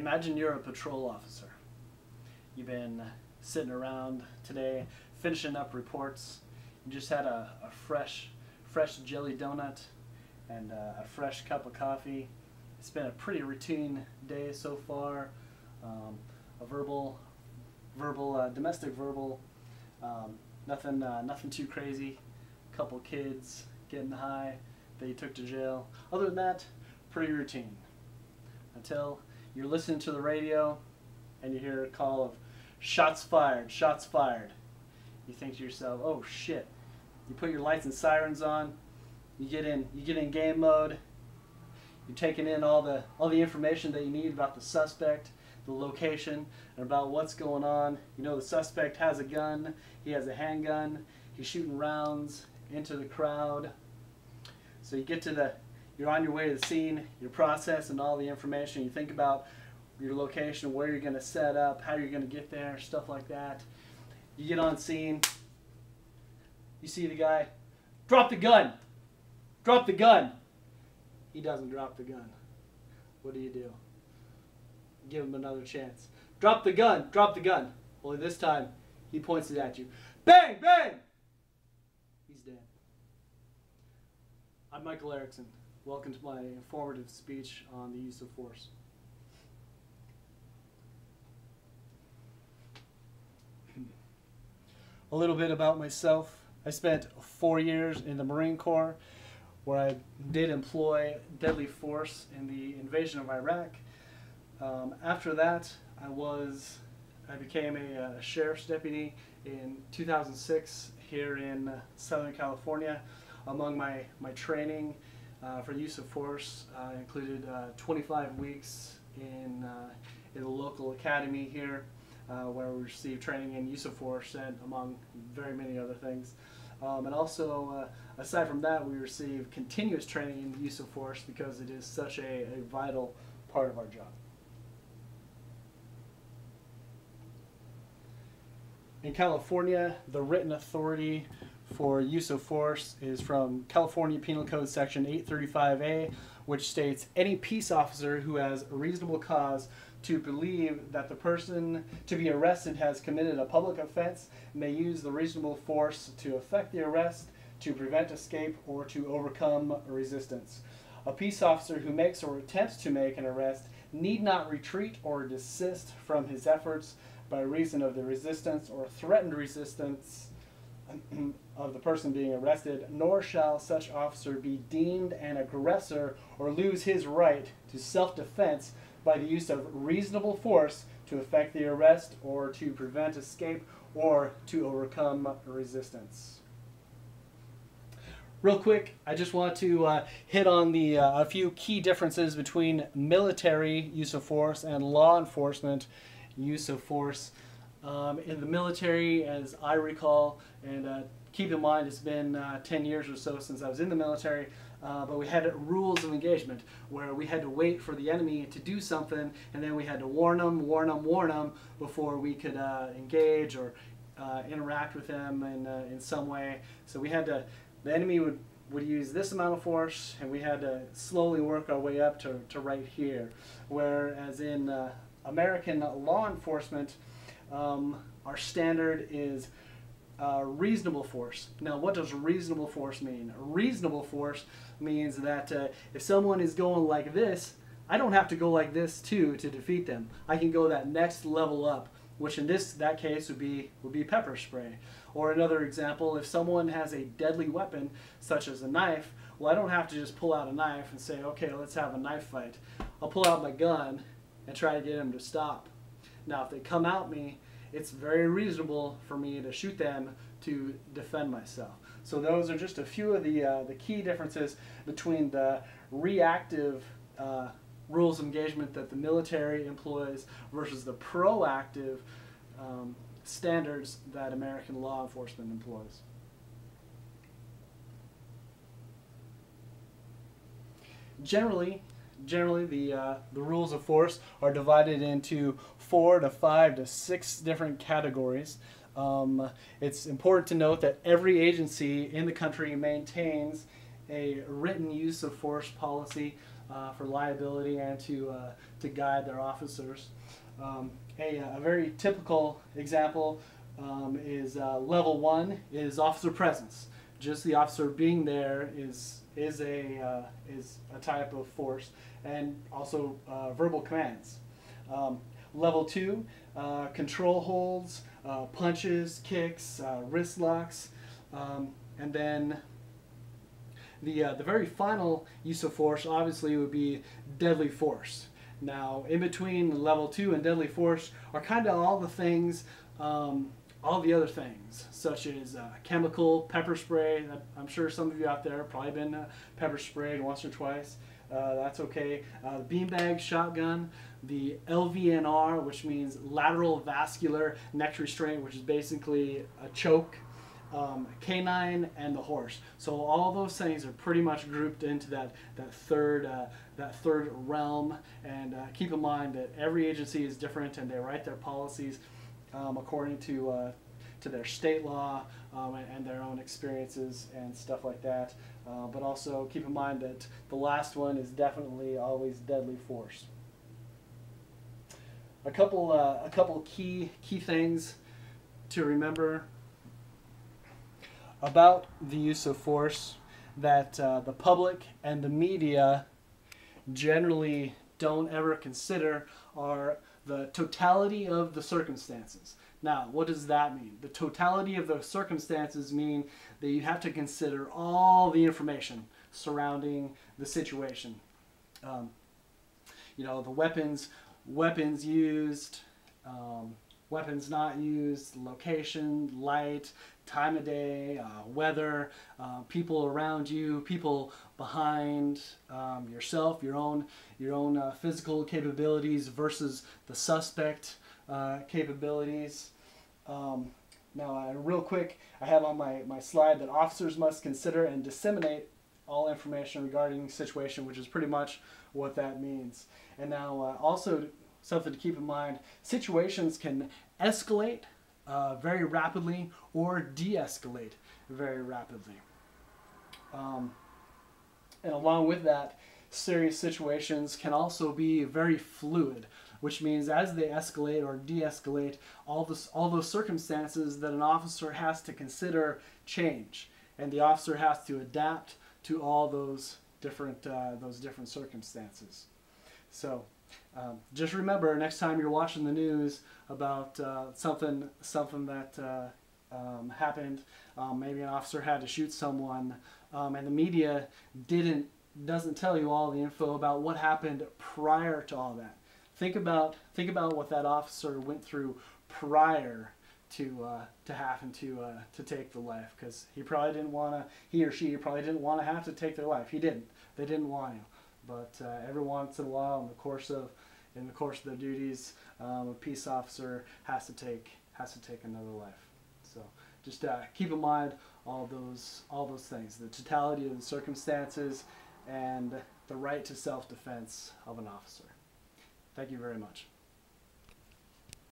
Imagine you're a patrol officer. You've been sitting around today finishing up reports. You just had a fresh jelly donut and a fresh cup of coffee. It's been a pretty routine day so far. Domestic verbal, nothing too crazy. Couple kids getting high that you took to jail. Other than that, pretty routine. Until you're listening to the radio and you hear a call of shots fired, shots fired. You think to yourself, oh shit. You put your lights and sirens on. You get in game mode. You're taking in all the information that you need about the suspect, the location, and about what's going on. You know the suspect has a gun. He has a handgun. He's shooting rounds into the crowd. So you get to you're on your way to the scene. You're processing all the information. You think about your location, where you're going to set up, how you're going to get there, stuff like that. You get on scene. You see the guy. Drop the gun. Drop the gun. He doesn't drop the gun. What do? Give him another chance. Drop the gun. Drop the gun. Only this time, he points it at you. Bang! Bang! He's dead. I'm Michael Erickson. Welcome to my informative speech on the use of force. A little bit about myself. I spent 4 years in the Marine Corps, where I did employ deadly force in the invasion of Iraq. After that, I became a sheriff's deputy in 2006 here in Southern California. Among my training for the use of force included 25 weeks in the local academy here, where we received training in use of force and among very many other things. And also, aside from that, we receive continuous training in the use of force because it is such a vital part of our job. In California, the written authority for use of force is from California Penal Code Section 835A, which states any peace officer who has a reasonable cause to believe that the person to be arrested has committed a public offense may use the reasonable force to effect the arrest, to prevent escape, or to overcome resistance. A peace officer who makes or attempts to make an arrest need not retreat or desist from his efforts by reason of the resistance or threatened resistance of the person being arrested, nor shall such officer be deemed an aggressor or lose his right to self-defense by the use of reasonable force to effect the arrest or to prevent escape or to overcome resistance. Real quick, I just want to hit on a few key differences between military use of force and law enforcement use of force. In the military, as I recall, and keep in mind it's been 10 years or so since I was in the military, but we had rules of engagement where we had to wait for the enemy to do something, and then we had to warn them before we could engage or interact with them in some way. So we had to, the enemy would use this amount of force, and we had to slowly work our way up to right here. Whereas in American law enforcement, our standard is reasonable force. Now, what does reasonable force mean? Reasonable force means that if someone is going like this, I don't have to go like this too to defeat them. I can go that next level up, which in that case would be pepper spray. Or another example, if someone has a deadly weapon, such as a knife, well, I don't have to just pull out a knife and say, okay, let's have a knife fight. I'll pull out my gun and try to get them to stop. Now, if they come at me, it's very reasonable for me to shoot them to defend myself. So those are just a few of the key differences between the reactive rules of engagement that the military employs versus the proactive standards that American law enforcement employs. Generally, the rules of force are divided into 4 to 5 to 6 different categories. It's important to note that every agency in the country maintains a written use of force policy for liability and to guide their officers. A very typical example is level 1 is officer presence. Just the officer being there is a type of force, and also verbal commands. Level 2, control holds, punches, kicks, wrist locks, and then the very final use of force obviously would be deadly force. Now, in between level 2 and deadly force are kind of all the things, all the other things, such as chemical, pepper spray. I'm sure some of you out there have probably been pepper sprayed once or twice. That's okay. Beanbag, shotgun, the LVNR, which means lateral vascular neck restraint, which is basically a choke, canine, and the horse. So all those things are pretty much grouped into that third realm. And keep in mind that every agency is different, and they write their policies according to their state law and their own experiences and stuff like that. But also keep in mind that the last one is definitely always deadly force. A couple key things to remember about the use of force that the public and the media generally don't ever consider are the totality of the circumstances. Now, what does that mean? The totality of the circumstances mean that you have to consider all the information surrounding the situation. You know, the weapons used, weapons not used, location, light, time of day, weather, people around you, people behind yourself, your own physical capabilities versus the suspect capabilities. Now, real quick, I have on my slide that officers must consider and disseminate all information regarding the situation, which is pretty much what that means. And now, also something to keep in mind, situations can escalate very rapidly or de-escalate very rapidly. And along with that, serious situations can also be very fluid, which means as they escalate or de-escalate, all those circumstances that an officer has to consider change, and the officer has to adapt to all those different circumstances. So just remember, next time you're watching the news about something that happened, maybe an officer had to shoot someone, and the media doesn't tell you all the info about what happened prior to all that. Think about what that officer went through prior to having to take the life, because he or she probably didn't want to have to take their life. They didn't want to, but every once in a while, in the course of their duties, a peace officer has to take another life. So just keep in mind all those things: the totality of the circumstances and the right to self-defense of an officer. Thank you very much.